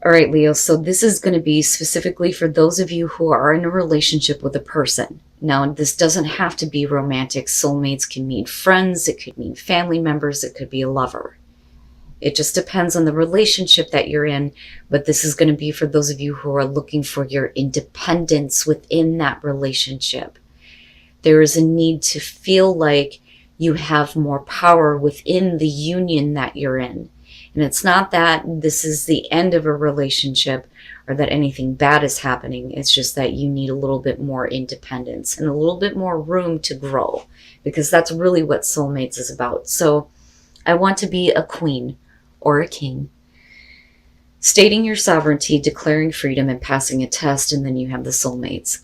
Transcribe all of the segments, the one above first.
All right, Leo, so this is going to be specifically for those of you who are in a relationship with a person. Now, this doesn't have to be romantic. Soulmates can mean friends, it could mean family members, it could be a lover. It just depends on the relationship that you're in, but this is going to be for those of you who are looking for your independence within that relationship. There is a need to feel like you have more power within the union that you're in. And it's not that this is the end of a relationship or that anything bad is happening. It's just that you need a little bit more independence and a little bit more room to grow, because that's really what soulmates is about. So I want to be a queen or a king. Stating your sovereignty, declaring freedom, and passing a test, and then you have the soulmates.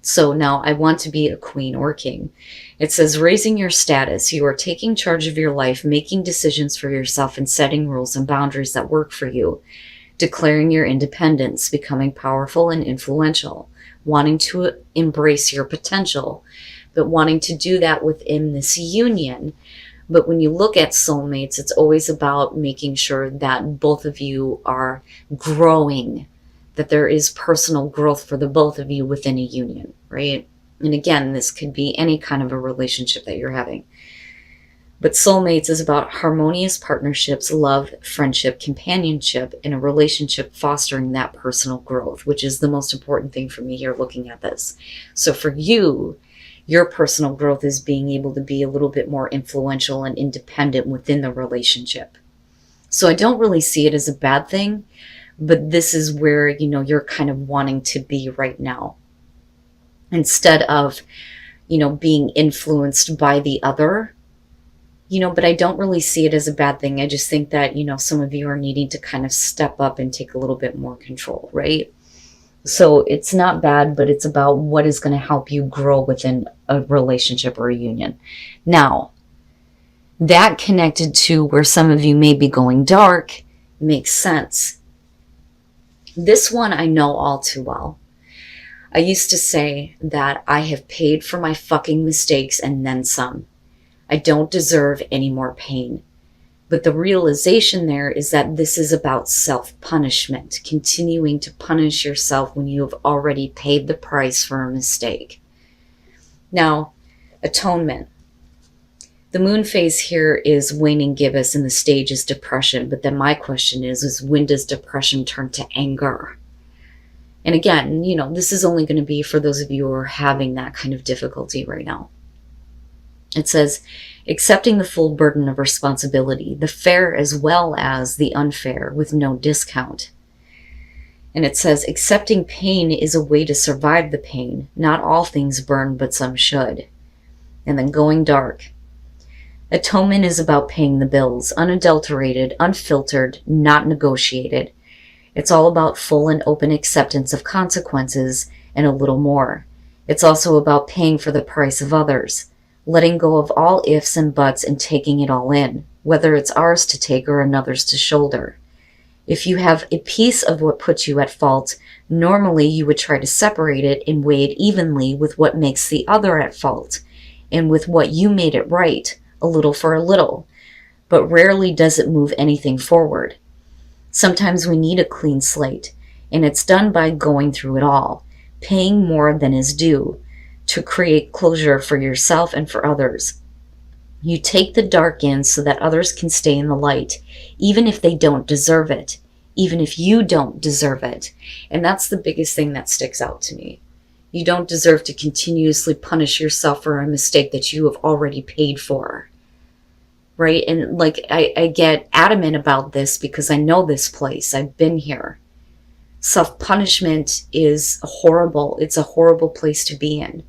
So now I want to be a queen or king. It says raising your status. You are taking charge of your life, making decisions for yourself, and setting rules and boundaries that work for you. Declaring your independence, becoming powerful and influential, wanting to embrace your potential, but wanting to do that within this union. But when you look at soulmates, it's always about making sure that both of you are growing, that there is personal growth for the both of you within a union, right? And again, this could be any kind of a relationship that you're having. But soulmates is about harmonious partnerships, love, friendship, companionship, in a relationship fostering that personal growth, which is the most important thing for me here looking at this. So for you, your personal growth is being able to be a little bit more influential and independent within the relationship. So I don't really see it as a bad thing, but this is where, you're kind of wanting to be right now. Instead of, being influenced by the other, but I don't really see it as a bad thing. I just think that, some of you are needing to kind of step up and take a little bit more control, right? So it's not bad, but it's about what is going to help you grow within a relationship or a union. Now, that connected to where some of you may be going dark makes sense. This one I know all too well. I used to say that I have paid for my fucking mistakes and then some. I don't deserve any more pain. But the realization there is that this is about self-punishment, continuing to punish yourself when you have already paid the price for a mistake. Now, atonement. The moon phase here is waning gibbous and the stage is depression. But then my question is when does depression turn to anger? And again, this is only going to be for those of you who are having that kind of difficulty right now. It says, accepting the full burden of responsibility, the fair as well as the unfair, with no discount. And it says, accepting pain is a way to survive the pain. Not all things burn, but some should. And then going dark. Atonement is about paying the bills, unadulterated, unfiltered, not negotiated. It's all about full and open acceptance of consequences and a little more. It's also about paying for the price of others. Letting go of all ifs and buts and taking it all in, whether it's ours to take or another's to shoulder. If you have a piece of what puts you at fault, normally you would try to separate it and weigh it evenly with what makes the other at fault, and with what you made it right, a little for a little. But rarely does it move anything forward. Sometimes we need a clean slate, and it's done by going through it all, paying more than is due, to create closure for yourself and for others. You take the dark in so that others can stay in the light, even if they don't deserve it, even if you don't deserve it. And that's the biggest thing that sticks out to me. You don't deserve to continuously punish yourself for a mistake that you have already paid for. Right? And I get adamant about this because I know this place. I've been here. Self-punishment is horrible. It's a horrible place to be in.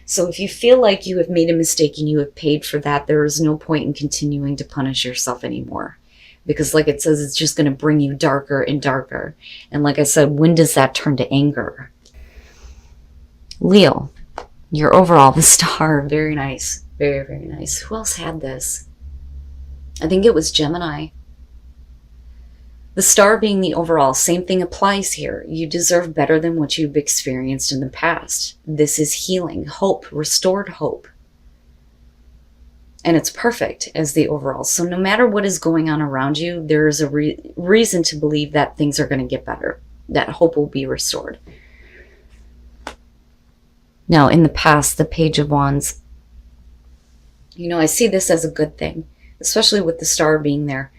So if you feel like you have made a mistake and you have paid for that, there is no point in continuing to punish yourself anymore. Because like it says, it's just going to bring you darker and darker. And like I said, when does that turn to anger? Leo, you're overall the star. Very nice. Very, very nice. Who else had this? I think it was Gemini. The star being the overall, same thing applies here. You deserve better than what you've experienced in the past. This is healing, hope, restored hope. And it's perfect as the overall. So no matter what is going on around you, there is a reason to believe that things are going to get better, that hope will be restored. Now, in the past, the Page of Wands, I see this as a good thing, especially with the star being there.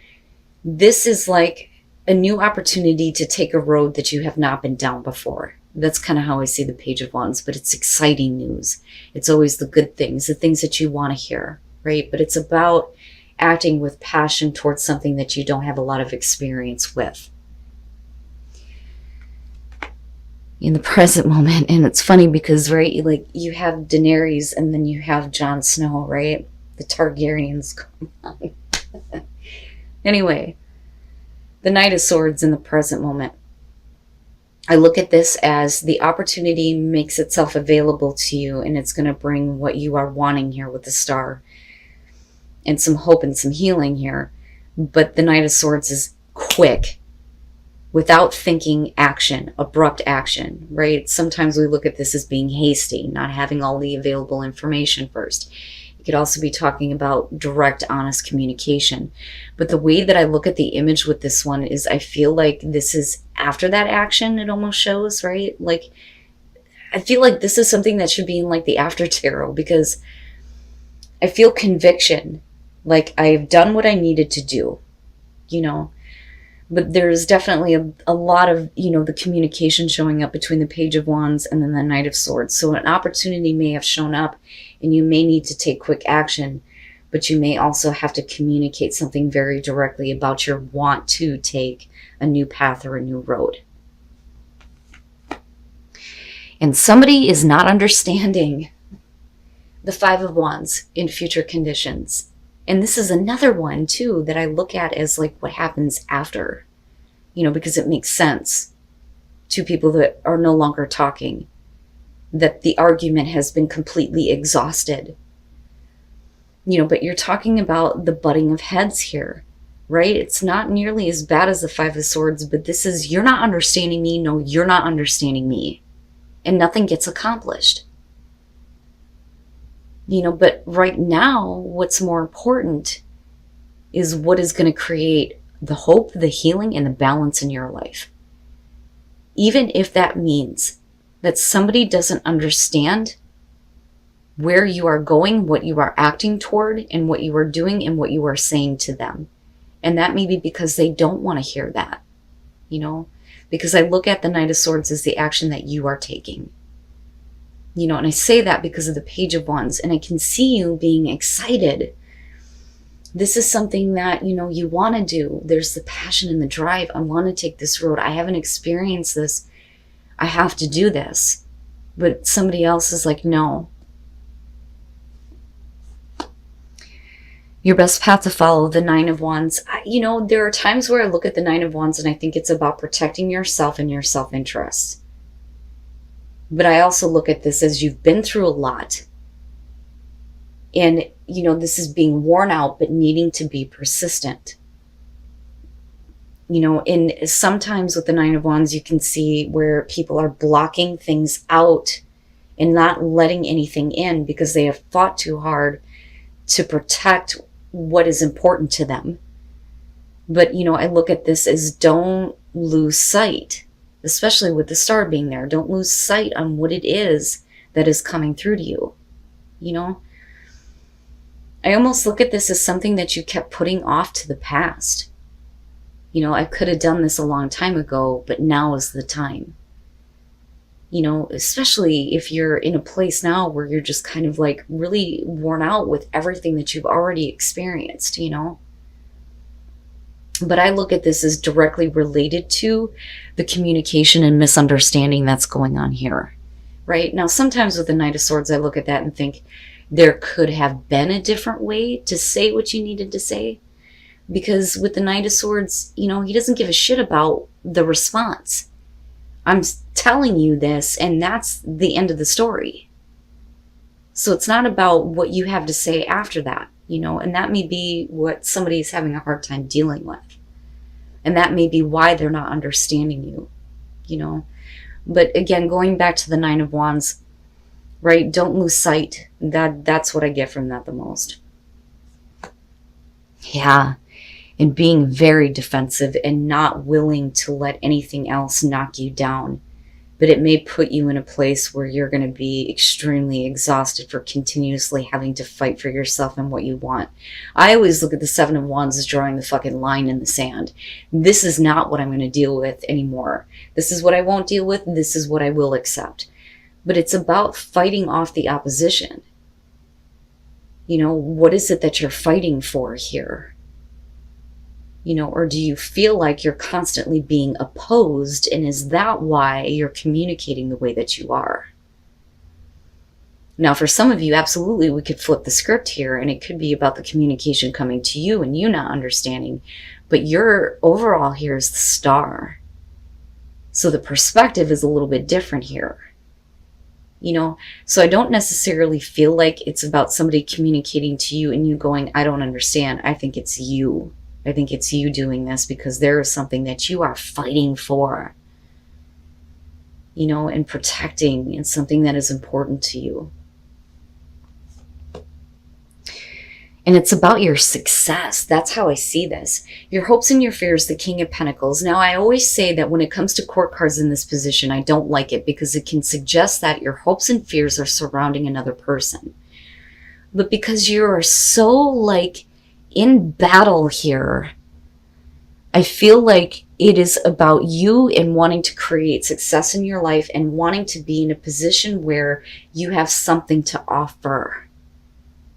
This is like a new opportunity to take a road that you have not been down before. That's kind of how I see the Page of Wands, but it's exciting news. It's always the good things, the things that you want to hear, right? But it's about acting with passion towards something that you don't have a lot of experience with. In the present moment, and it's funny because, right, like you have Daenerys and then you have Jon Snow, right? The Targaryens come on. Anyway, the Knight of Swords in the present moment. I look at this as the opportunity makes itself available to you, and it's going to bring what you are wanting here with the star and some hope and some healing here. But the Knight of Swords is quick, without thinking action, abrupt action, right? Sometimes we look at this as being hasty, not having all the available information first. You could also be talking about direct, honest communication. But the way that I look at the image with this one is I feel like this is after that action, it almost shows, right? Like, I feel like this is something that should be in like the after tarot, because I feel conviction, like I've done what I needed to do, But there's definitely a lot of, the communication showing up between the Page of Wands and then the Knight of Swords. So an opportunity may have shown up and you may need to take quick action, but you may also have to communicate something very directly about your want to take a new path or a new road. And somebody is not understanding the Five of Wands in future conditions. And this is another one, too, that I look at as like what happens after, because it makes sense to people that are no longer talking, that the argument has been completely exhausted. But you're talking about the butting of heads here, right? It's not nearly as bad as the Five of Swords, but this is, you're not understanding me. No, you're not understanding me. And nothing gets accomplished. But right now, what's more important is what is going to create the hope, the healing, and the balance in your life. Even if that means that somebody doesn't understand where you are going, what you are acting toward, and what you are doing, and what you are saying to them. And that may be because they don't want to hear that, because I look at the Knight of Swords as the action that you are taking. And I say that because of the Page of Wands, and I can see you being excited. This is something that, you want to do. There's the passion and the drive. I want to take this road. I haven't experienced this. I have to do this. But somebody else is like, no. Your best path to follow, the Nine of Wands. There are times where I look at the Nine of Wands and I think it's about protecting yourself and your self-interest. But I also look at this as you've been through a lot. And, this is being worn out, but needing to be persistent. And sometimes with the Nine of Wands, you can see where people are blocking things out and not letting anything in because they have fought too hard to protect what is important to them. But, I look at this as don't lose sight. Especially with the star being there. Don't lose sight on what it is that is coming through to you. I almost look at this as something that you kept putting off to the past. I could have done this a long time ago, but now is the time. Especially if you're in a place now where you're just kind of like really worn out with everything that you've already experienced, But I look at this as directly related to the communication and misunderstanding that's going on here, right? Now, sometimes with the Knight of Swords, I look at that and think there could have been a different way to say what you needed to say. Because with the Knight of Swords, he doesn't give a shit about the response. I'm telling you this, and that's the end of the story. So it's not about what you have to say after that. And that may be what somebody's having a hard time dealing with. And that may be why they're not understanding you, But again, going back to the Nine of Wands, right? Don't lose sight. That's what I get from that the most. Yeah. And being very defensive and not willing to let anything else knock you down. But it may put you in a place where you're going to be extremely exhausted for continuously having to fight for yourself and what you want. I always look at the Seven of Wands as drawing the fucking line in the sand. This is not what I'm going to deal with anymore. This is what I won't deal with. This is what I will accept. But it's about fighting off the opposition. You know, what is it that you're fighting for here? You know, or do you feel like you're constantly being opposed, and is that why you're communicating the way that you are? Now, for some of you, absolutely, we could flip the script here, and it could be about the communication coming to you and you not understanding, but your overall here is the Star. So the perspective is a little bit different here. You know, so I don't necessarily feel like it's about somebody communicating to you and you going, I don't understand. I think it's you. I think it's you doing this because there is something that you are fighting for, you know, and protecting, and something that is important to you. And it's about your success. That's how I see this. Your hopes and your fears, the King of Pentacles. Now, I always say that when it comes to court cards in this position, I don't like it because it can suggest that your hopes and fears are surrounding another person. But because you are so like in battle here, I feel like it is about you and wanting to create success in your life and wanting to be in a position where you have something to offer.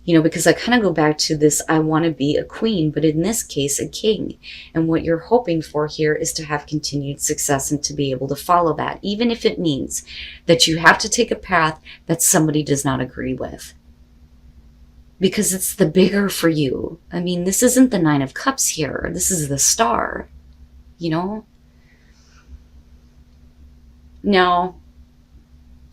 You know, because I kind of go back to this, I want to be a queen, but in this case, a king. And what you're hoping for here is to have continued success and to be able to follow that, even if it means that you have to take a path that somebody does not agree with. Because it's the bigger for you. I mean, this isn't the Nine of Cups here. This is the Star, you know? Now,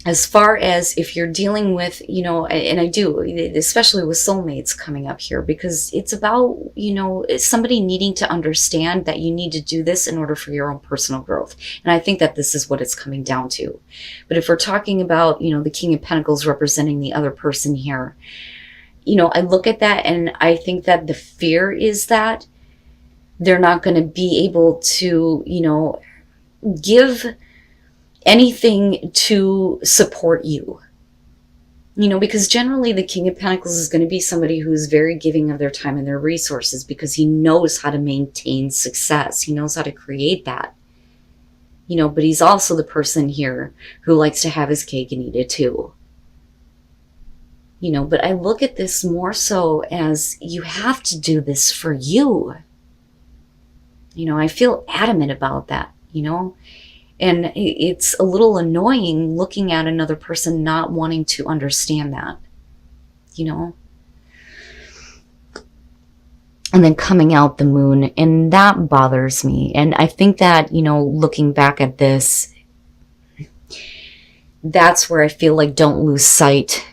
as far as if you're dealing with, you know, and I do, especially with soulmates coming up here, because it's about, you know, somebody needing to understand that you need to do this in order for your own personal growth. And I think that this is what it's coming down to. But if we're talking about, you know, the King of Pentacles representing the other person here, you know, I look at that and I think that the fear is that they're not going to be able to, you know, give anything to support you. You know, because generally the King of Pentacles is going to be somebody who's very giving of their time and their resources because he knows how to maintain success. He knows how to create that. You know, but he's also the person here who likes to have his cake and eat it too. You know, but I look at this more so as you have to do this for you. You know, I feel adamant about that, you know, and it's a little annoying looking at another person not wanting to understand that, you know. And then coming out the Moon, and that bothers me. And I think that, you know, looking back at this, that's where I feel like don't lose sight.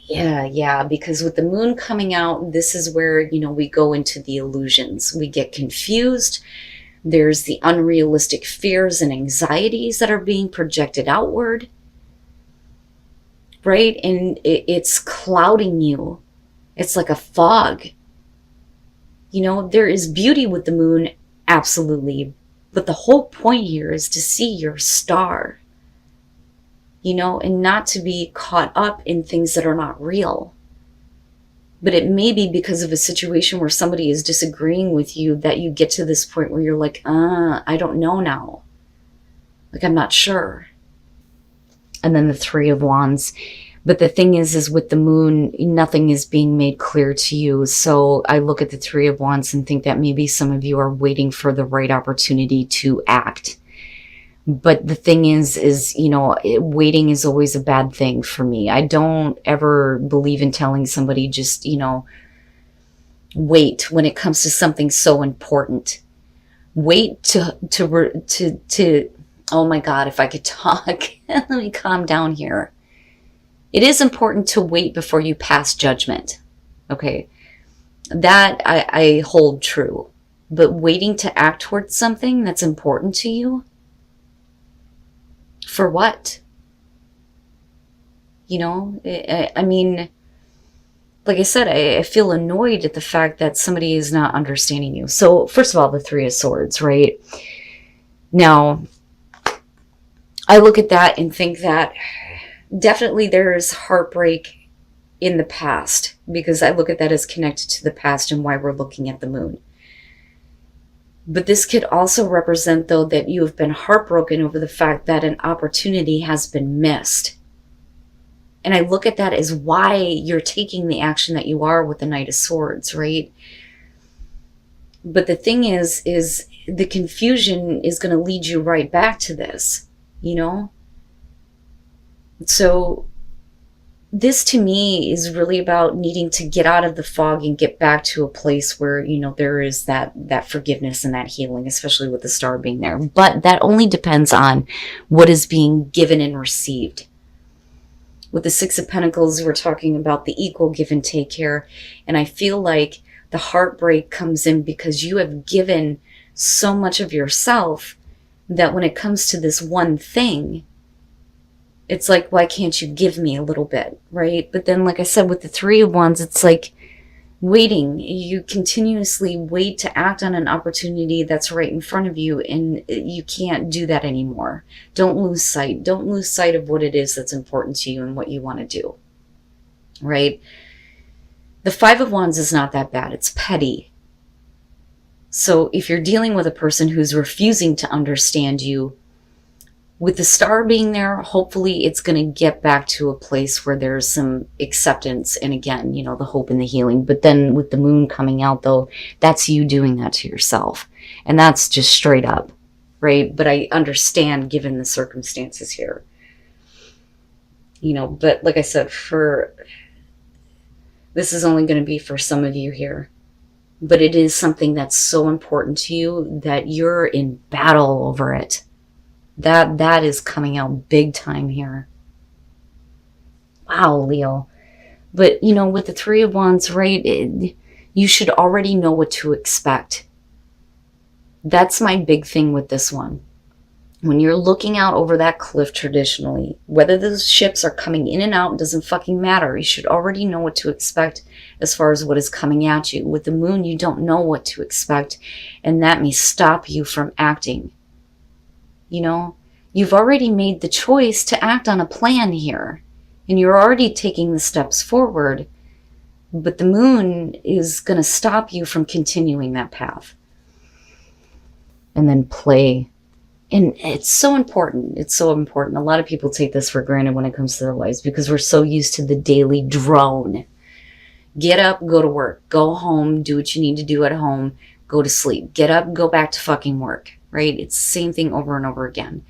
Yeah, because with the Moon coming out, this is where, you know, we go into the illusions. We get confused. There's the unrealistic fears and anxieties that are being projected outward, right? And it's clouding you. It's like a fog. You know, there is beauty with the Moon, absolutely. But the whole point here is to see your star. You know, and not to be caught up in things that are not real. But it may be because of a situation where somebody is disagreeing with you that you get to this point where you're like, I don't know now. Like, I'm not sure. And then the Three of Wands. But the thing is with the Moon, nothing is being made clear to you. So I look at the Three of Wands and think that maybe some of you are waiting for the right opportunity to act. But the thing is, you know, waiting is always a bad thing for me. I don't ever believe in telling somebody just, you know, wait when it comes to something so important. Wait to oh my God, if I could talk. Let me calm down here. It is important to wait before you pass judgment. Okay. That I hold true. But waiting to act towards something that's important to you, for what? You know, I mean, like I said, I feel annoyed at the fact that somebody is not understanding you. So first of all, the Three of Swords, right? Now, I look at that and think that definitely there's heartbreak in the past, because I look at that as connected to the past and why we're looking at the moon. But this could also represent, though, that you have been heartbroken over the fact that an opportunity has been missed. And I look at that as why you're taking the action that you are with the Knight of Swords, right? But the thing is the confusion is going to lead you right back to this, you know? So this to me is really about needing to get out of the fog and get back to a place where, you know, there is that forgiveness and that healing, especially with the star being there. But that only depends on what is being given and received. With the Six of Pentacles, we're talking about the equal give and take here. And I feel like the heartbreak comes in because you have given so much of yourself that when it comes to this one thing, it's like, why can't you give me a little bit, right? But then, like I said, with the Three of Wands, it's like waiting. You continuously wait to act on an opportunity that's right in front of you, and you can't do that anymore. Don't lose sight. Don't lose sight of what it is that's important to you and what you want to do, right? The Five of Wands is not that bad. It's petty. So if you're dealing with a person who's refusing to understand you, with the star being there, hopefully it's going to get back to a place where there's some acceptance and, again, you know, the hope and the healing. But then with the moon coming out, though, that's you doing that to yourself. And that's just straight up, right? But I understand given the circumstances here. You know, but like I said, this is only going to be for some of you here. But it is something that's so important to you that you're in battle over it. That is coming out big time here. Wow, Leo. But, you know, with the Three of Wands, right, you should already know what to expect. That's my big thing with this one. When you're looking out over that cliff traditionally, whether those ships are coming in and out, doesn't fucking matter. You should already know what to expect as far as what is coming at you. With the moon, you don't know what to expect, and that may stop you from acting. You know, you've already made the choice to act on a plan here, and you're already taking the steps forward, but the moon is going to stop you from continuing that path. And then play. And it's so important. It's so important. A lot of people take this for granted when it comes to their lives because we're so used to the daily drone. Get up, go to work, go home, do what you need to do at home, go to sleep. Get up, go back to fucking work. Right? It's the same thing over and over again.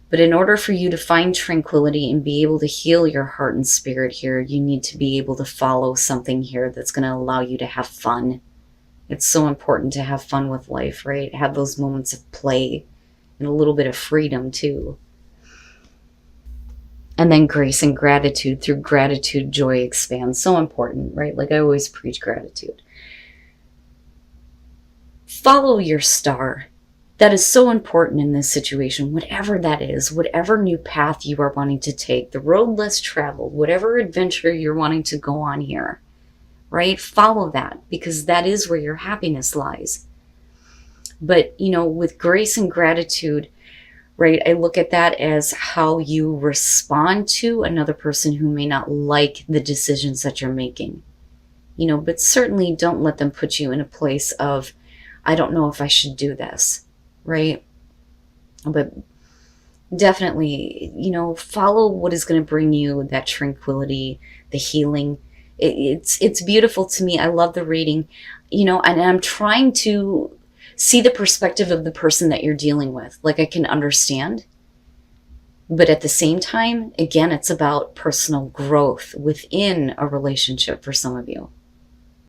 But in order for you to find tranquility and be able to heal your heart and spirit here, you need to be able to follow something here that's going to allow you to have fun. It's so important to have fun with life, right? Have those moments of play and a little bit of freedom too. And then grace and gratitude. Through gratitude, joy expands. So important, right? Like I always preach gratitude. Follow your star. That is so important in this situation, whatever that is, whatever new path you are wanting to take, the road less traveled, whatever adventure you're wanting to go on here, right? Follow that, because that is where your happiness lies. But, you know, with grace and gratitude, right, I look at that as how you respond to another person who may not like the decisions that you're making. You know, but certainly don't let them put you in a place of, I don't know if I should do this. Right? But definitely, you know, follow what is going to bring you that tranquility, the healing. It's beautiful to me. I love the reading, you know, and I'm trying to see the perspective of the person that you're dealing with. Like I can understand. But at the same time, again, it's about personal growth within a relationship for some of you.